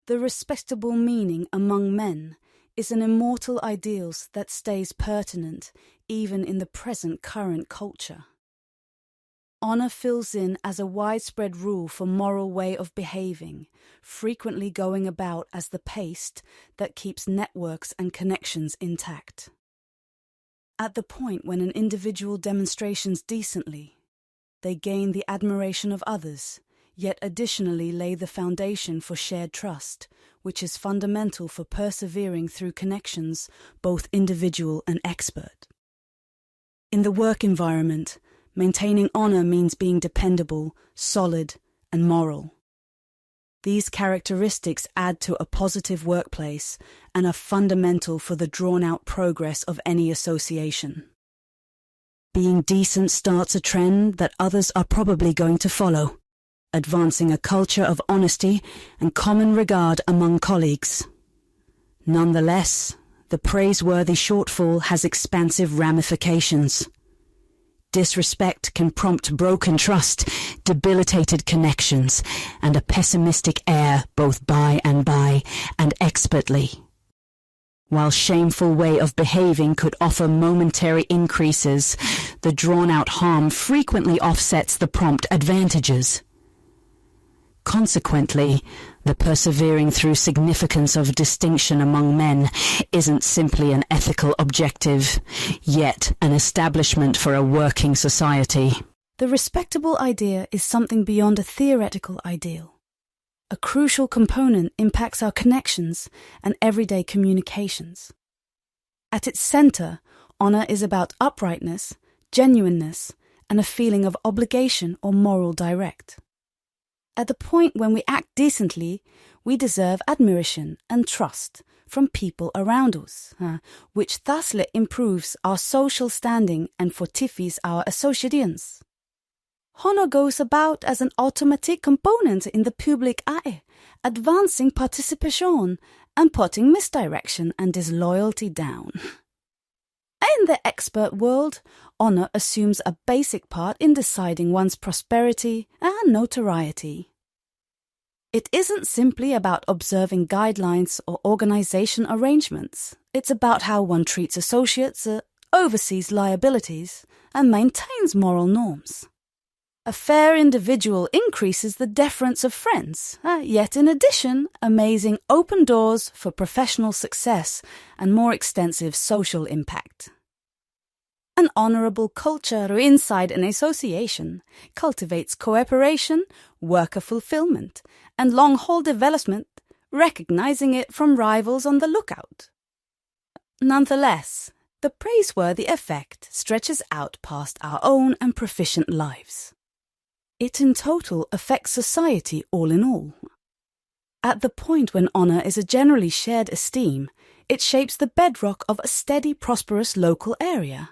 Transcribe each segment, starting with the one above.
The respectable meaning among men is an immortal ideal that stays pertinent even in the present current culture. Honor fills in as a widespread rule for moral way of behaving, frequently going about as the paste that keeps networks and connections intact. At the point when an individual demonstrates decently, they gain the admiration of others, yet additionally lay the foundation for shared trust, which is fundamental for persevering through connections, both individual and expert. In the work environment, maintaining honor means being dependable, solid, and moral. These characteristics add to a positive workplace and are fundamental for the drawn-out progress of any association. Being decent starts a trend that others are probably going to follow, advancing a culture of honesty and common regard among colleagues. Nonetheless, the praiseworthy shortfall has expansive ramifications. Disrespect can prompt broken trust, debilitated connections, and a pessimistic air both by and expertly. While shameful way of behaving could offer momentary increases, the drawn-out harm frequently offsets the prompt advantages. Consequently, the persevering through significance of distinction among men isn't simply an ethical objective, yet an establishment for a working society. The respectable idea is something beyond a theoretical ideal. A crucial component impacts our connections and everyday communications. At its center, honor is about uprightness, genuineness, and a feeling of obligation or moral direct. At the point when we act decently, we deserve admiration and trust from people around us, which thusly improves our social standing and fortifies our associations. Honor goes about as an automatic component in the public eye, advancing participation and putting misdirection and disloyalty down. In the expert world, honor assumes a basic part in deciding one's prosperity and notoriety. It isn't simply about observing guidelines or organization arrangements. It's about how one treats associates, oversees liabilities, and maintains moral norms. A fair individual increases the deference of friends, yet in addition, amazing open doors for professional success and more extensive social impact. An honorable culture inside an association cultivates cooperation, worker fulfillment, and long-haul development, recognizing it from rivals on the lookout. Nonetheless, the praiseworthy effect stretches out past our own and proficient lives. It in total affects society all in all. At the point when honor is a generally shared esteem, it shapes the bedrock of a steady, prosperous local area.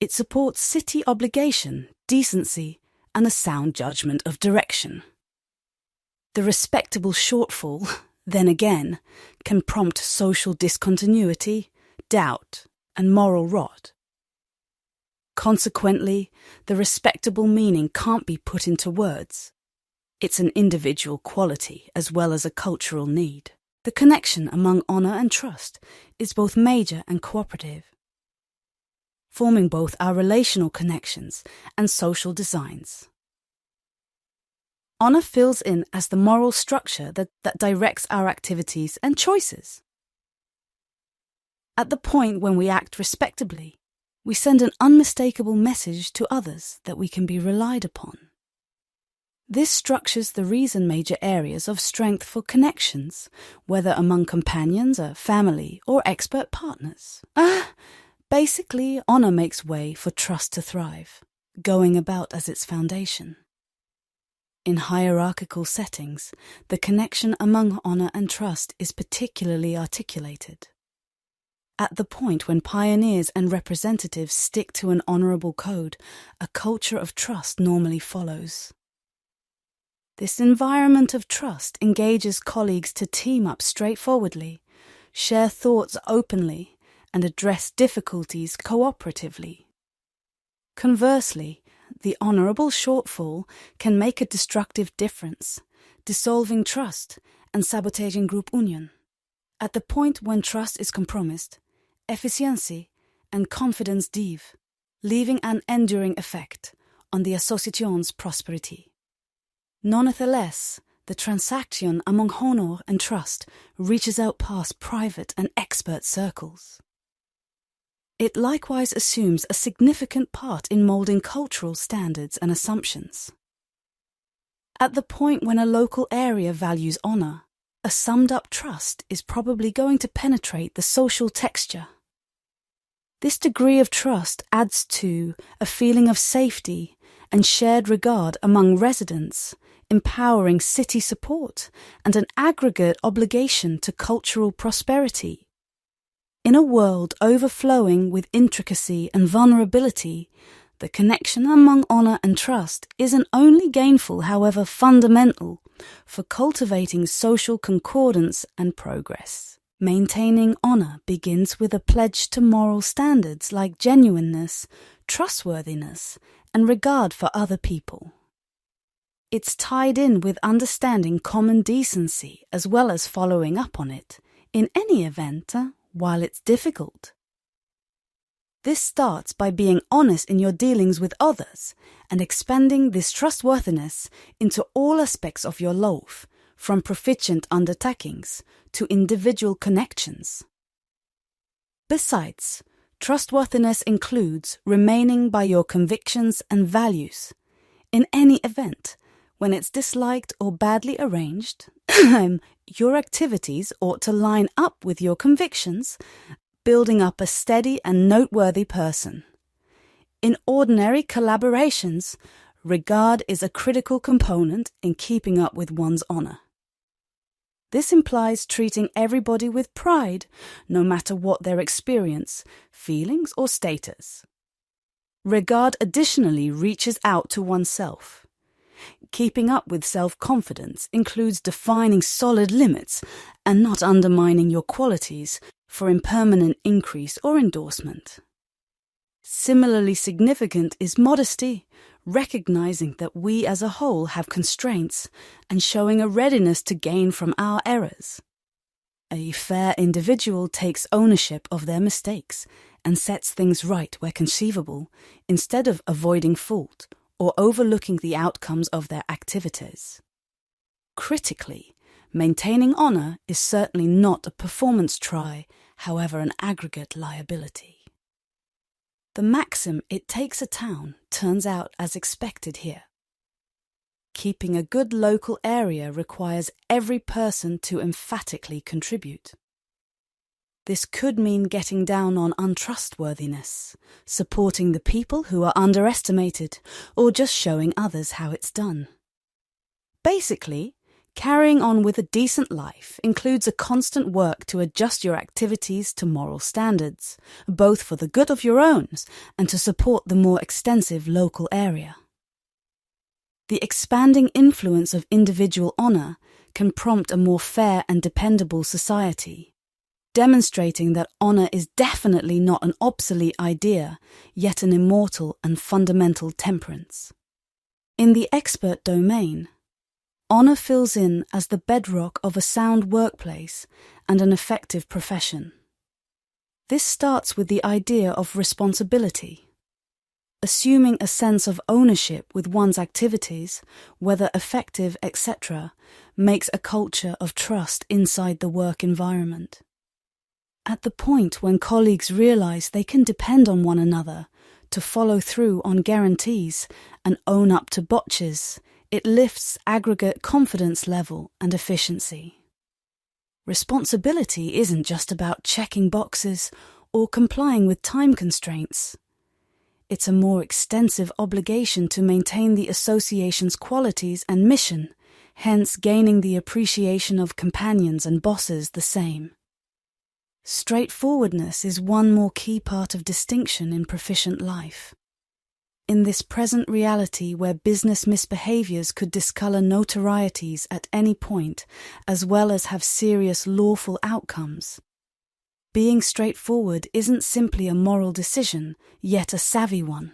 It supports city obligation, decency, and a sound judgment of direction. The respectable shortfall, then again, can prompt social discontinuity, doubt, and moral rot. Consequently, the respectable meaning can't be put into words. It's an individual quality as well as a cultural need. The connection among honor and trust is both major and cooperative, forming both our relational connections and social designs. Honor fills in as the moral structure that directs our activities and choices. At the point when we act respectably, we send an unmistakable message to others that we can be relied upon. This structures the reason major areas of strength for connections, whether among companions, family, or expert partners. Basically, honor makes way for trust to thrive, going about as its foundation. In hierarchical settings, the connection among honor and trust is particularly articulated. At the point when pioneers and representatives stick to an honorable code, a culture of trust normally follows. This environment of trust engages colleagues to team up straightforwardly, share thoughts openly, and address difficulties cooperatively. Conversely, the honorable shortfall can make a destructive difference, dissolving trust and sabotaging group union. At the point when trust is compromised, efficiency and confidence dive, leaving an enduring effect on the association's prosperity. Nonetheless, the transaction among honor and trust reaches out past private and expert circles. It likewise assumes a significant part in molding cultural standards and assumptions. At the point when a local area values honor, a summed-up trust is probably going to penetrate the social texture. This degree of trust adds to a feeling of safety and shared regard among residents, empowering city support and an aggregate obligation to cultural prosperity. In a world overflowing with intricacy and vulnerability, the connection among honor and trust isn't only gainful, however fundamental, for cultivating social concordance and progress. Maintaining honor begins with a pledge to moral standards like genuineness, trustworthiness, and regard for other people. It's tied in with understanding common decency as well as following up on it, in any event, while it's difficult. This starts by being honest in your dealings with others and expanding this trustworthiness into all aspects of your life, from proficient undertakings to individual connections. Besides, trustworthiness includes remaining by your convictions and values. In any event, when it's disliked or badly arranged, your activities ought to line up with your convictions, building up a steady and noteworthy person. In ordinary collaborations, regard is a critical component in keeping up with one's honor. This implies treating everybody with pride, no matter what their experience, feelings, or status. Regard additionally reaches out to oneself. Keeping up with self-confidence includes defining solid limits and not undermining your qualities for impermanent increase or endorsement. Similarly significant is modesty, recognizing that we as a whole have constraints and showing a readiness to gain from our errors. A fair individual takes ownership of their mistakes and sets things right where conceivable, instead of avoiding fault or overlooking the outcomes of their activities. Critically, maintaining honor is certainly not a performance try, however an aggregate liability. The maxim "it takes a town" turns out as expected here. Keeping a good local area requires every person to emphatically contribute. This could mean getting down on untrustworthiness, supporting the people who are underestimated, or just showing others how it's done. Basically, carrying on with a decent life includes a constant work to adjust your activities to moral standards, both for the good of your own and to support the more extensive local area. The expanding influence of individual honor can prompt a more fair and dependable society, demonstrating that honor is definitely not an obsolete idea, yet an immortal and fundamental temperance. In the expert domain, honor fills in as the bedrock of a sound workplace and an effective profession. This starts with the idea of responsibility. Assuming a sense of ownership with one's activities, whether effective, etc., makes a culture of trust inside the work environment. At the point when colleagues realize they can depend on one another to follow through on guarantees and own up to botches, it lifts aggregate confidence level and efficiency. Responsibility isn't just about checking boxes or complying with time constraints. It's a more extensive obligation to maintain the association's qualities and mission, hence gaining the appreciation of companions and bosses the same. Straightforwardness is one more key part of distinction in proficient life. In this present reality where business misbehaviors could discolor notorieties at any point, as well as have serious lawful outcomes, being straightforward isn't simply a moral decision, yet a savvy one.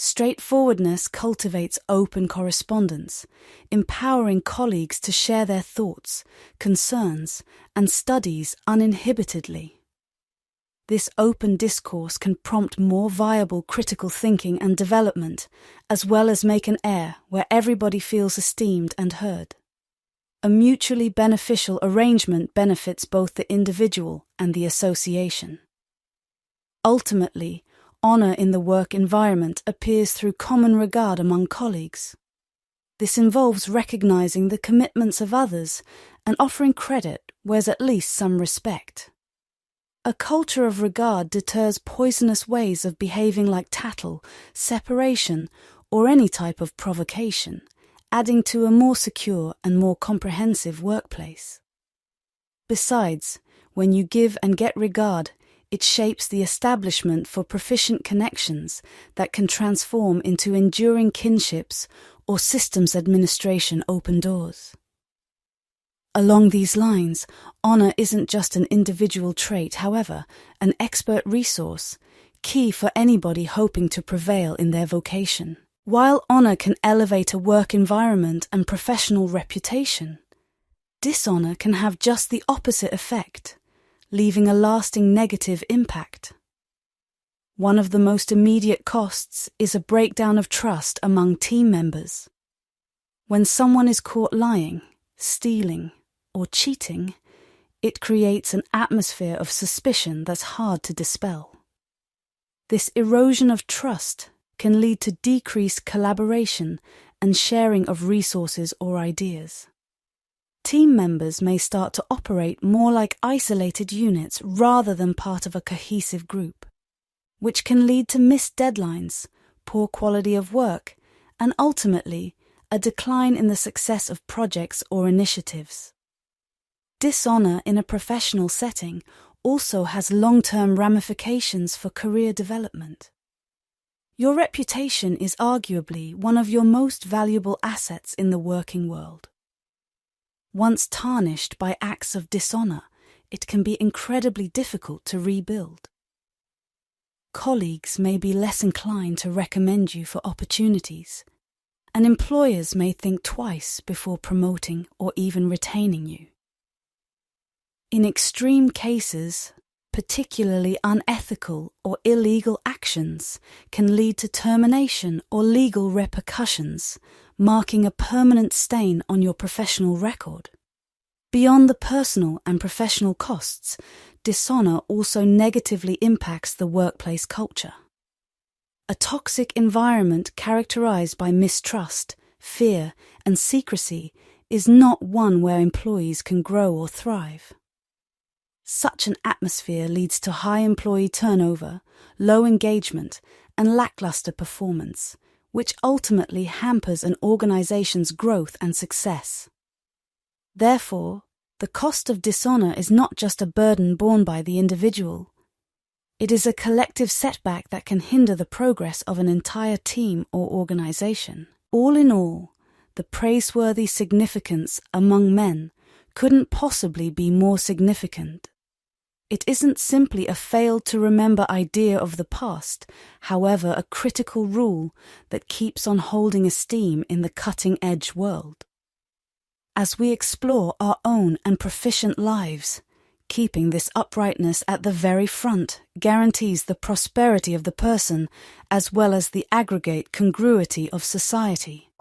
Straightforwardness cultivates open correspondence, empowering colleagues to share their thoughts, concerns, and studies uninhibitedly. This open discourse can prompt more viable critical thinking and development, as well as make an air where everybody feels esteemed and heard. A mutually beneficial arrangement benefits both the individual and the association. Ultimately, honor in the work environment appears through common regard among colleagues. This involves recognizing the commitments of others and offering credit where there's at least some respect. A culture of regard deters poisonous ways of behaving like tattle, separation, or any type of provocation, adding to a more secure and more comprehensive workplace. Besides, when you give and get regard, it shapes the establishment for proficient connections that can transform into enduring kinships or systems administration open doors. Along these lines, honor isn't just an individual trait, however, an expert resource, key for anybody hoping to prevail in their vocation. While honor can elevate a work environment and professional reputation, dishonor can have just the opposite effect, leaving a lasting negative impact. One of the most immediate costs is a breakdown of trust among team members. When someone is caught lying, stealing, or cheating, it creates an atmosphere of suspicion that's hard to dispel. This erosion of trust can lead to decreased collaboration and sharing of resources or ideas. Team members may start to operate more like isolated units rather than part of a cohesive group, which can lead to missed deadlines, poor quality of work, and ultimately a decline in the success of projects or initiatives. Dishonor in a professional setting also has long-term ramifications for career development. Your reputation is arguably one of your most valuable assets in the working world. Once tarnished by acts of dishonor, it can be incredibly difficult to rebuild. Colleagues may be less inclined to recommend you for opportunities, and employers may think twice before promoting or even retaining you. In extreme cases, particularly unethical or illegal actions can lead to termination or legal repercussions, marking a permanent stain on your professional record. Beyond the personal and professional costs, dishonor also negatively impacts the workplace culture. A toxic environment characterized by mistrust, fear, and secrecy is not one where employees can grow or thrive. Such an atmosphere leads to high employee turnover, low engagement, and lackluster performance, which ultimately hampers an organization's growth and success. Therefore, the cost of dishonor is not just a burden borne by the individual. It is a collective setback that can hinder the progress of an entire team or organization. All in all, the praiseworthy significance among men couldn't possibly be more significant. It isn't simply a failed-to-remember idea of the past, however a critical rule that keeps on holding esteem in the cutting-edge world. As we explore our own and proficient lives, keeping this uprightness at the very front guarantees the prosperity of the person as well as the aggregate congruity of society.